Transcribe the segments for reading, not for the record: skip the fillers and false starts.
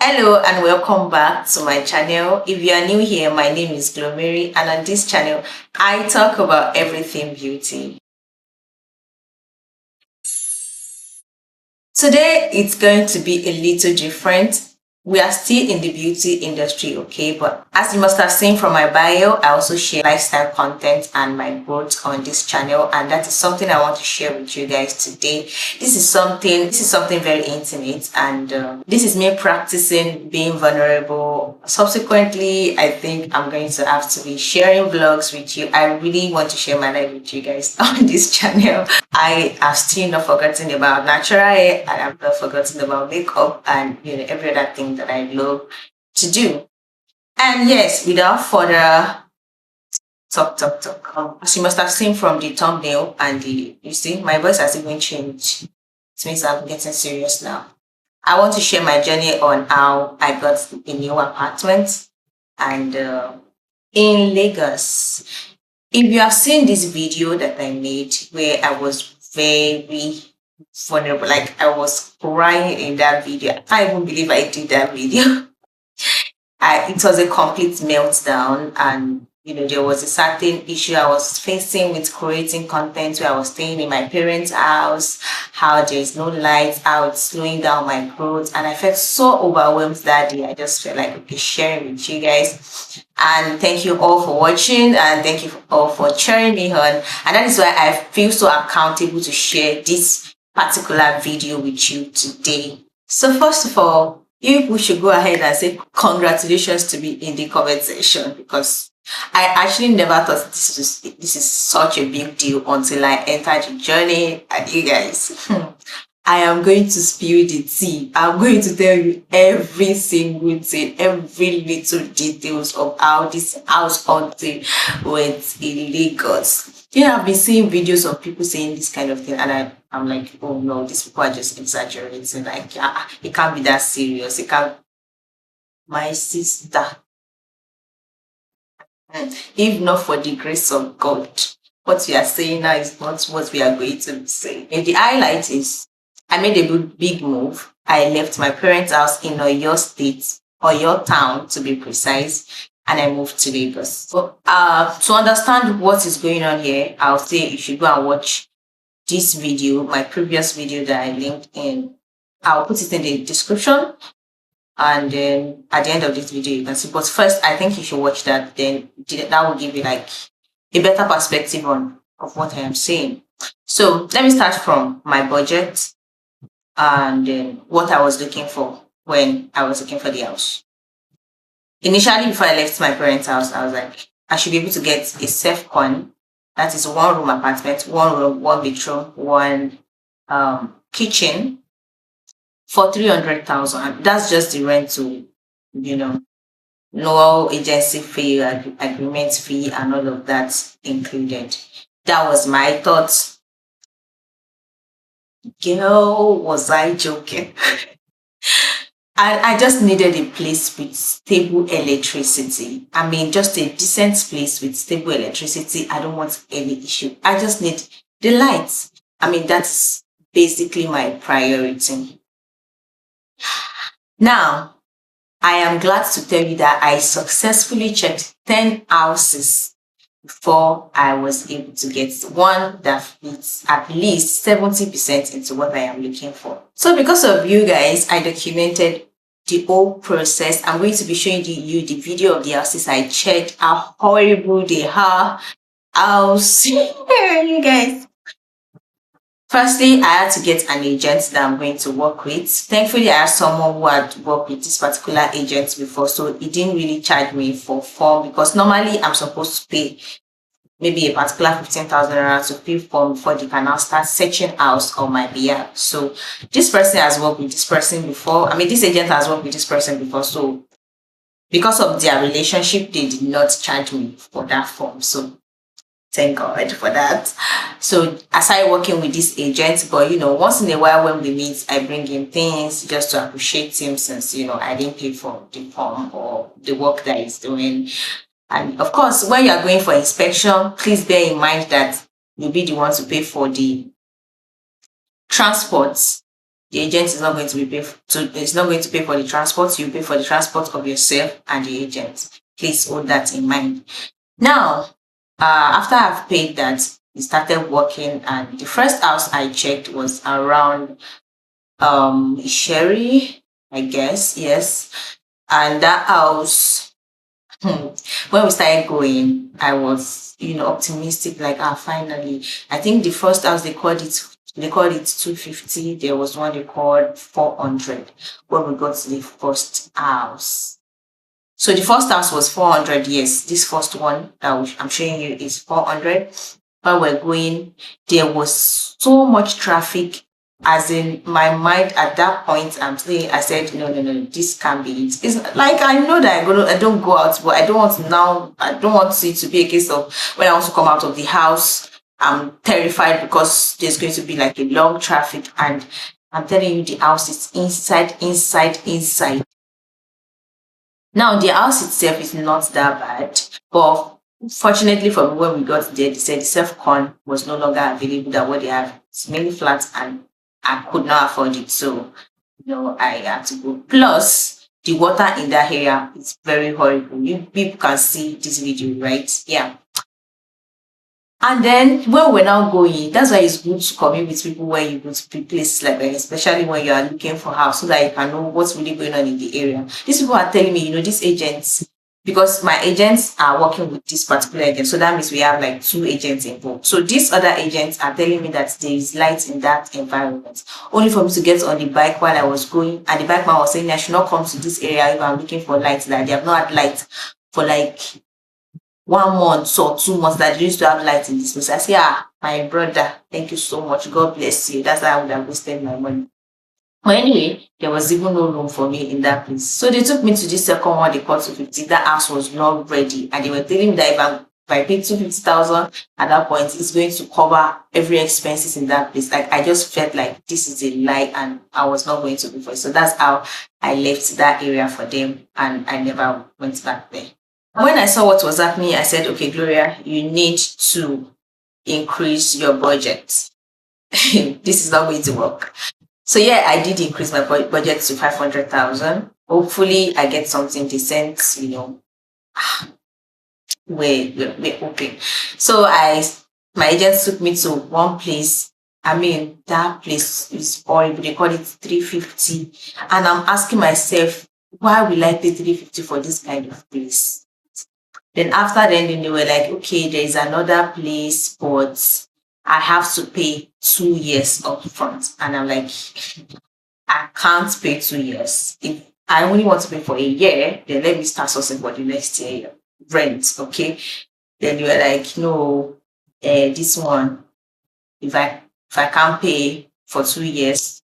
Hello and welcome back to my channel. If you are new here, my name is Glo-Mary, and on this channel, I talk about everything beauty. Today, it's going to be a little different. We are still in the beauty industry, okay? But as you must have seen from my bio, I also share lifestyle content and my growth on this channel, and that is something I want to share with you guys today. This is something very intimate, and this is me practicing being vulnerable. Subsequently, I think I'm going to have to be sharing vlogs with you. I really want to share my life with you guys on this channel. I have still not forgotten about natural hair, and I've not forgotten about makeup and every other thing that I love to do. And yes, without further talk. As you must have seen from the thumbnail and you see, my voice has even changed. It means I'm getting serious now. I want to share my journey on how I got a new apartment and in Lagos. If you have seen this video that I made where I was very vulnerable, like I was crying in that video. I can't even believe I did that video. It was a complete meltdown, and there was a certain issue I was facing with creating content where I was staying in my parents' house, how there's no light, how it's slowing down my growth, and I felt so overwhelmed that day. I just felt like, okay, sharing with you guys. And thank you all for watching, and thank you all for cheering me on. And that is why I feel so accountable to share this particular video with you today. So first of all, we should go ahead and say congratulations to me in the comment section, because I actually never thought this is such a big deal until I entered the journey. And you guys, I am going to spill the tea. I'm going to tell you every single thing, every little details of how this house hunting went in Lagos. I've been seeing videos of people saying this kind of thing, and I'm like, oh no, these people are just exaggerating. Like, it can't be that serious. It can't. My sister, if not for the grace of God, what we are saying now is not what we are going to say. And the highlight is, I made a big move. I left my parents' house in Oyo State, Oyo town to be precise, and I moved to Lagos. So, to understand what is going on here, I'll say you should go and watch this video, my previous video that I linked in. I'll put it in the description, and then at the end of this video you can see. But first, I think you should watch that. Then that will give you like a better perspective of what I am saying. So let me start from my budget and then what I was looking for when I was looking for the house. Initially, before I left my parents' house, I was like, I should be able to get a safe con. That is 1-room apartment, 1 room, 1 bedroom, 1 kitchen for 300,000. That's just the rental, no agency fee, agreement fee, and all of that included. That was my thoughts. Girl, was I joking? I just needed a place with stable electricity. I mean, just a decent place with stable electricity. I don't want any issue. I just need the lights. I mean, that's basically my priority. Now, I am glad to tell you that I successfully checked 10 houses before I was able to get one that fits at least 70% into what I am looking for. So because of you guys, I documented the whole process. I'm going to be showing you the video of the houses I checked, how horrible they are. You guys. Firstly, I had to get an agent that I'm going to work with. Thankfully, I had someone who had worked with this particular agent before, so he didn't really charge me for form, because normally I'm supposed to pay maybe a particular 15,000 to fill form before they can now start searching house on my behalf. So this person has worked with this person before. I mean, this agent has worked with this person before. So because of their relationship, they did not charge me for that form. So thank God for that. So I started working with this agent, but once in a while when we meet, I bring him things just to appreciate him, since I didn't pay for the form or the work that he's doing. And of course, when you are going for inspection, please bear in mind that you'll be the one to pay for the transport, The agent is not going to be it's not going to pay for the transport. You pay for the transport of yourself and the agent. Please hold that in mind. Now, after I've paid that, we started working, and the first house I checked was around Sherry, I guess, yes. And that house, when we started going, I was, optimistic, like, finally. I think the first house they called it 250. There was one they called 400 when we got to the first house. So the first house was 400. Yes, this first one that I'm showing you is 400. While we're going, there was so much traffic. As in my mind at that point, I said, no, no, no, this can't be it. It's like, I know that I don't go out, but I don't want it to be a case of when I want to come out of the house, I'm terrified because there's going to be like a long traffic, and I'm telling you, the house is inside. Now, the house itself is not that bad, but fortunately for me, when we got there, they said the self-con was no longer available than what they have. It's mainly flat, and I could not afford it. So, I had to go. Plus, the water in that area is very horrible. You people can see this video, right? Yeah. And then when we're now going, that's why it's good to commute with people when you go to places like that, especially when you are looking for house, so that you can know what's really going on in the area. These people are telling me, these agents, because my agents are working with this particular agent, so that means we have like 2 agents involved. So these other agents are telling me that there is light in that environment. Only for me to get on the bike while I was going, and the bike man was saying I should not come to this area if I'm looking for light, that they have not had light for like 1 month or 2 months, that they used to have light in this place. I say, my brother, thank you so much. God bless you. That's how I would have wasted my money. But anyway, there was even no room for me in that place. So they took me to this second one they called 250. That house was not ready. And they were telling me that if I pay 250,000 at that point, it's going to cover every expenses in that place. Like, I just felt like this is a lie and I was not going to go for it. So that's how I left that area for them, and I never went back there. When I saw what was happening, I said, okay, Gloria, you need to increase your budget. This is not going to work. So yeah, I did increase my budget to 500,000. Hopefully I get something decent, we're hoping. So my agent took me to one place. I mean, that place is horrible. They call it 350. And I'm asking myself, why will I pay 350 for this kind of place? Then they were like, okay, there is another place, but I have to pay 2 years up front. And I'm like, I can't pay 2 years. If I only want to pay for a year, then let me start sourcing for the next year rent, okay? Then you were like, no, this one, if I can't pay for 2 years,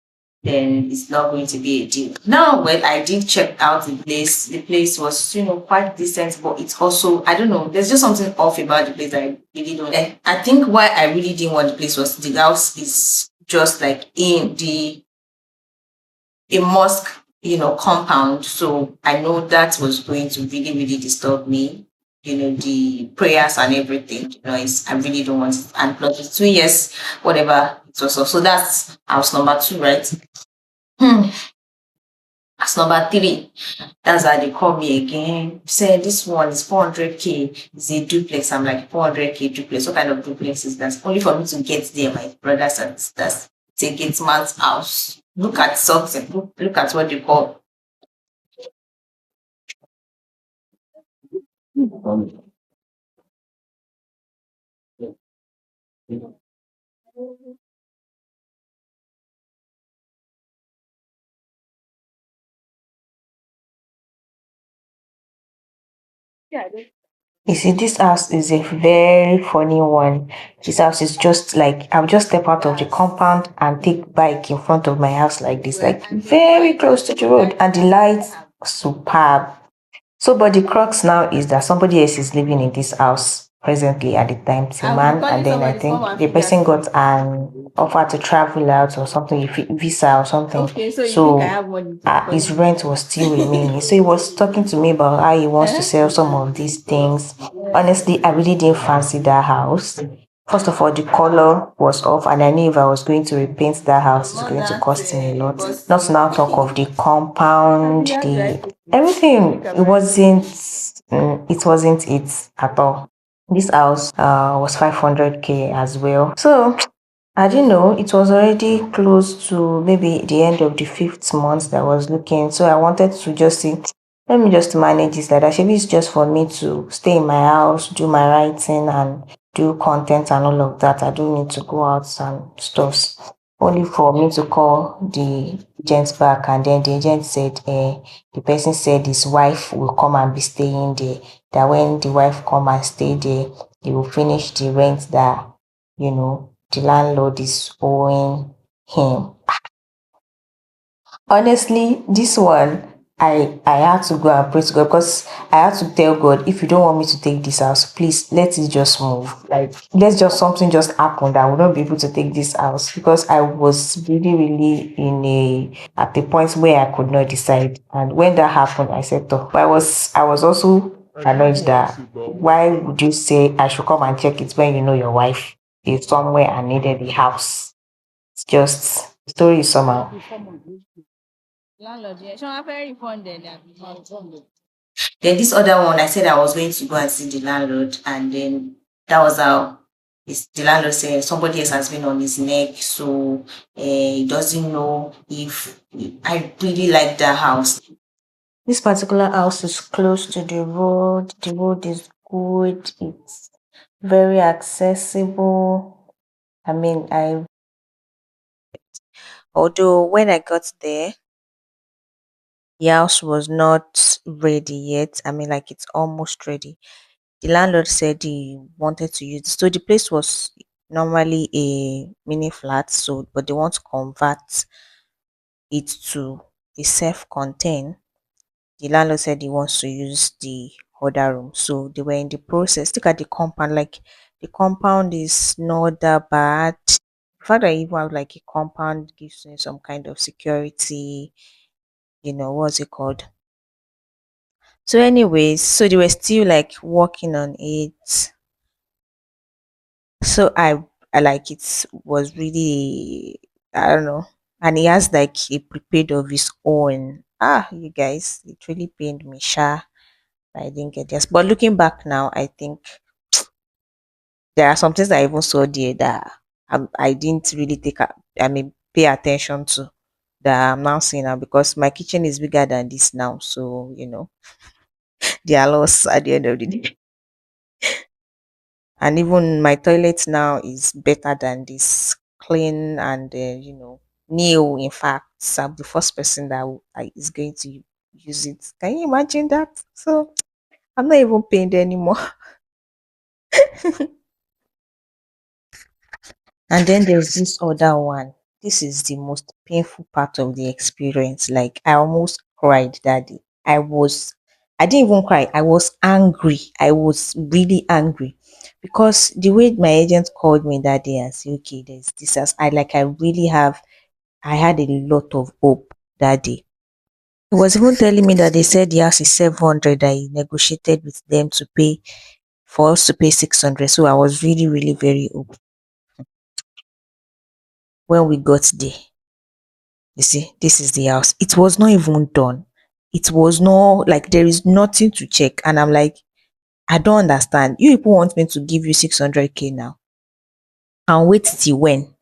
then it's not going to be a deal. Now, when I did check out the place was, quite decent, but it's also, I don't know, there's just something off about the place that I really don't like. I think why I really didn't want the place was the house is just like in a mosque, compound. So I know that was going to really, really disturb me. The prayers and everything, I really don't want it. And plus the 2 years, whatever it was. So that's house number 2, right? House number 3. That's why they call me again. Say this one is 400K. It's a duplex. I'm like, 400K duplex. What kind of duplex is that? Only for me to get there, my brothers and sisters. Take it man's house. Look at something. Look at what you call. You see, this house is a very funny one. This house is just like, I'll just step out of the compound and take bike in front of my house like this, like very close to the road, and the lights superb. So, but the crux now is that somebody else is living in this house presently at the time, it's a man, and then I think the person got an offer to travel out or something, visa or something. Okay, so his rent was still remaining. So he was talking to me about how he wants to sell some of these things. Honestly, I really didn't fancy that house. First of all, the color was off, and I knew if I was going to repaint that house, it's going to cost me a lot. Not to now talk of the compound, the everything. It wasn't it at all. This house was 500K as well. So I didn't know it was already close to maybe the end of the fifth month that I was looking. So I wanted to just see, let me just manage this like that. Maybe it's just for me to stay in my house, do my writing and do content and all of that. I don't need to go out and stuff. Only for me to call the agent back, and then the agent said the person said his wife will come and be staying there. That when the wife come and stay there, he will finish the rent that the landlord is owing him. Honestly, this one, I had to go and pray to God, because I had to tell God, if you don't want me to take this house, please let it just move. Like, let's just something just happen that I will not be able to take this house, because I was really, really in a at the point where I could not decide. And when that happened, I said, oh, but I was also annoyed that why would you say I should come and check it when you know your wife is somewhere and needed the house? It's just the story is somehow. Landlord, yeah. Ṣé wọ́n á fẹ́ refund ẹ̀ ni àbí? Then this other one, I said I was going to go and see the landlord, and then that was how the landlord said somebody else has been on his neck, so he doesn't know if I really like that house. This particular house is close to the road. The road is good. It's very accessible. I mean, although when I got there, the house was not ready yet. I mean, like, it's almost ready. The landlord said he wanted to use, so the place was normally a mini flat, so but they want to convert it to a self-contained. The landlord said he wants to use the other room, so they were in the process. Look at the compound, like, the compound is not that bad. The fact that you even have like a compound gives you some kind of security. What's it called? So anyways, so they were still like working on it. So I like, it was really, I don't know. And he has like a prepaid of his own. You guys, it really pained me, sha. I didn't get this. But looking back now, I think there are some things that I even saw there that I didn't really pay attention to, that I'm now seeing now, because my kitchen is bigger than this now. So, they are lost at the end of the day. And even my toilet now is better than this, clean and new. In fact, so I'm the first person that is going to use it. Can you imagine that? So I'm not even paying anymore. And then there's this other one. This is the most painful part of the experience. Like, I almost cried that day. I didn't even cry. I was angry. I was really angry, because the way my agent called me that day and said, okay, there's this as I had a lot of hope that day. He was even telling me that they said the house is 700, that he negotiated with them to pay, for us to pay 600. So I was really, really very hope. When we got there, you see, this is the house. It was not even done. It was not like, there is nothing to check. And I'm like, I don't understand. You people want me to give you 600K now and wait till when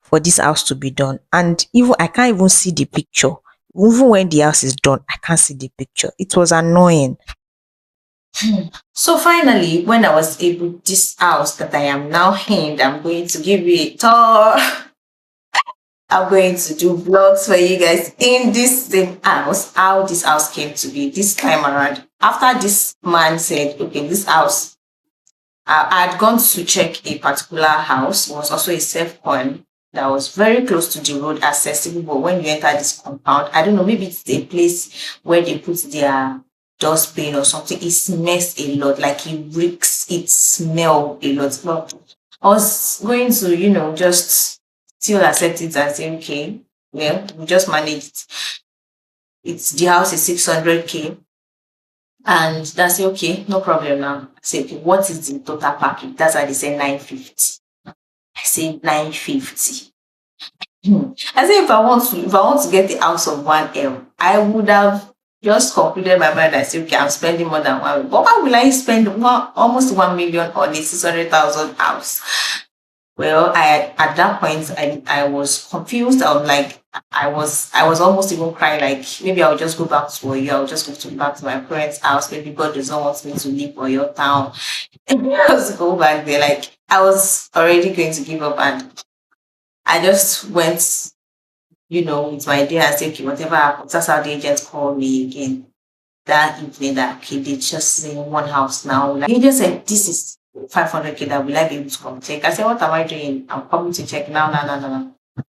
for this house to be done? And even I can't even see the picture. Even when the house is done, I can't see the picture. It was annoying. So finally, when I was able, this house that I am now in, I'm going to give you a tour. I'm going to do vlogs for you guys in this same house, how this house came to be this time around. After this man said, okay, this house, I had gone to check a particular house. It was also a self-con that was very close to the road, accessible. But when you enter this compound, I don't know, maybe it's a place where they put their dustbin or something. It smells a lot, like it reeks, it smell a lot. But I was going to, just still accept it and say, okay, well, we just manage it. The house is 600K. And that's okay, no problem now. I say, okay, what is the total package? That's why they say 950. I say 950. I say if I want to get the house of 1 M, I would have just concluded my mind. I say, okay, I'm spending more than 1 million. But why will I spend almost 1 million on a 600,000 house? Well, I at that point I was confused. I was like I was almost even crying, like maybe I'll just go back to Oyo, I'll just back to my parents' house. Maybe God does not want me to leave Oyo town. Just go back there. Like I was already going to give up, and I just went, with my day and said, okay, whatever happens, that's how the agent called me again that evening that, okay, they just in one house now. Like, he just said, this is 500K that will I be able to come check? I said, what am I doing? I'm coming to check now, no, no, no, no.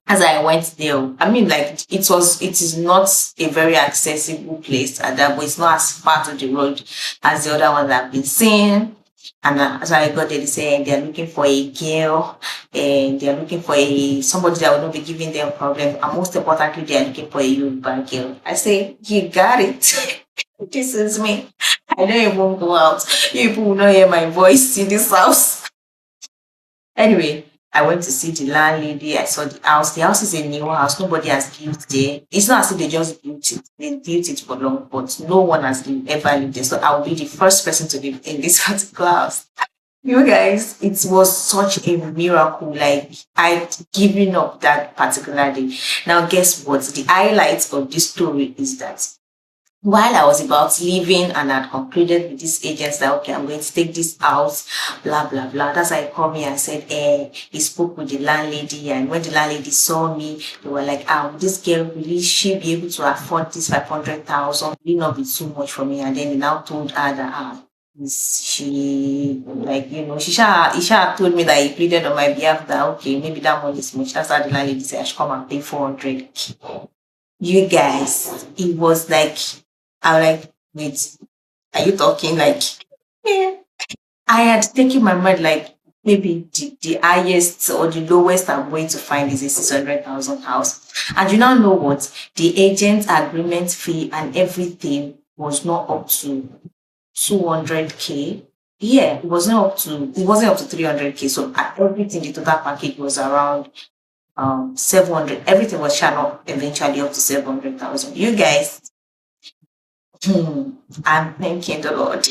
As I went there, I mean, like, it is not a very accessible place at that, but it's not as far to the road as the other ones I've been seeing. And as I got there, they say they're looking for a girl, and they're looking for somebody that will not be giving them problem. And most importantly, they're looking for a Yoruba girl. I say, you got it. This is me. I know it won't go out. You people will not hear my voice in this house. Anyway, I went to see the landlady. I saw the house. The house is a new house. Nobody has lived there. It's not as if they just built it. They built it for long, but no one has ever lived there. So I will be the first person to live in this particular house. You guys, it was such a miracle. Like, I'd given up that particular day. Now, guess what? The highlight of this story is that while I was about leaving and I'd concluded with these agents that, okay, I'm going to take this out, blah, blah, blah. That's why he called me and said, he spoke with the landlady. And when the landlady saw me, they were like, this girl, really, she be able to afford this 500,000? Will not be too much for me? And then they now told her that, she, like, he told me that he pleaded on my behalf that, okay, maybe that money is much. That's how the landlady said I should come and pay 400. You guys, it was like, I'm like, wait, are you talking? Like, yeah. I had taken my mind, like, maybe the highest or the lowest I'm going to find is a 600,000 house. And you now know what? The agent agreement fee and everything was not up to 200K. Yeah, it wasn't up to 300K. So everything, the total package was around 700. Everything was channeled eventually up to 700,000. You guys, I'm thanking the Lord.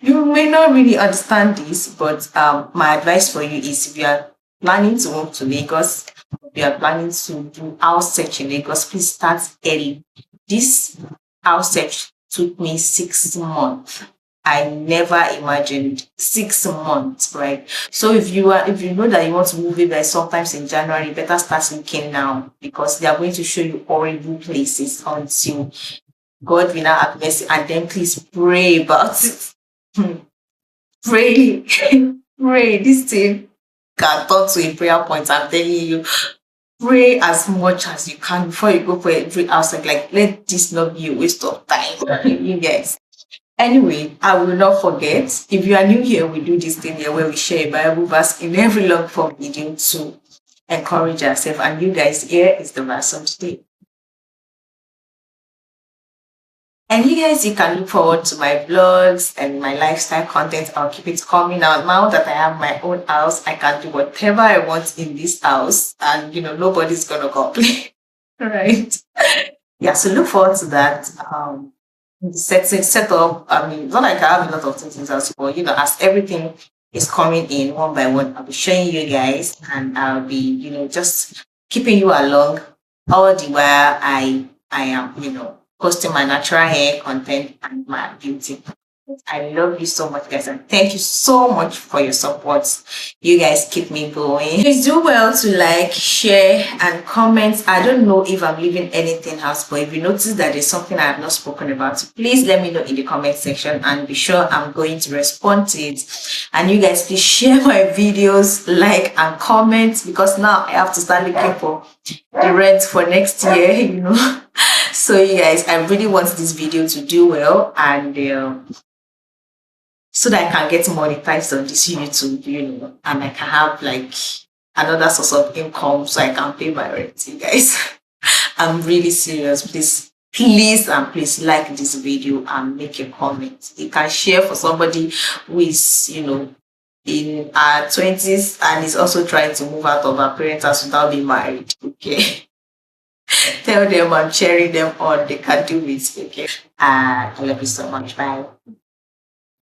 You may not really understand this, but my advice for you is, if you are planning to move to Lagos, if you are planning to do house search in Lagos, please start early. This house search took me 6 months. I never imagined 6 months, right? So if you know that you want to move by sometimes in January, you better start looking now, because they are going to show you horrible places until God will now have mercy, and then please pray about it. Pray. Pray. This thing can turn to a prayer point. I'm telling you. Pray as much as you can before you go for every outside. Like, let this not be a waste of time. You guys. Anyway, I will not forget. If you are new here, we do this thing here where we share a Bible verse in every long form video to encourage ourselves. And you guys, here is the verse of today. And you guys, you can look forward to my vlogs and my lifestyle content. I'll keep it coming out. Now that I have my own house, I can do whatever I want in this house, and nobody's gonna complain. Right? Yeah, so look forward to that. The set up. I mean, it's not like I have a lot of things as well. As everything is coming in one by one, I'll be showing you guys, and I'll be, just keeping you along all the while I am, posting my natural hair content and my beauty. I love you so much, guys, and thank you so much for your support. You guys keep me going. Please do well to like, share, and comment. I don't know if I'm leaving anything else, but if you notice that there's something I have not spoken about, please let me know in the comment section, and be sure I'm going to respond to it. And you guys, please share my videos, like, and comment, because now I have to start looking for the rent for next year. So you guys, I really want this video to do well, and so that I can get monetized on this YouTube, and I can have like another source of income so I can pay my rent, you guys. I'm really serious. Please please and please like this video and make a comment. You can share for somebody who is, in our 20s and is also trying to move out of our parents' house without being married. Okay. Tell them I'm cheering them on. They can do it. Okay. I love you so much. Bye.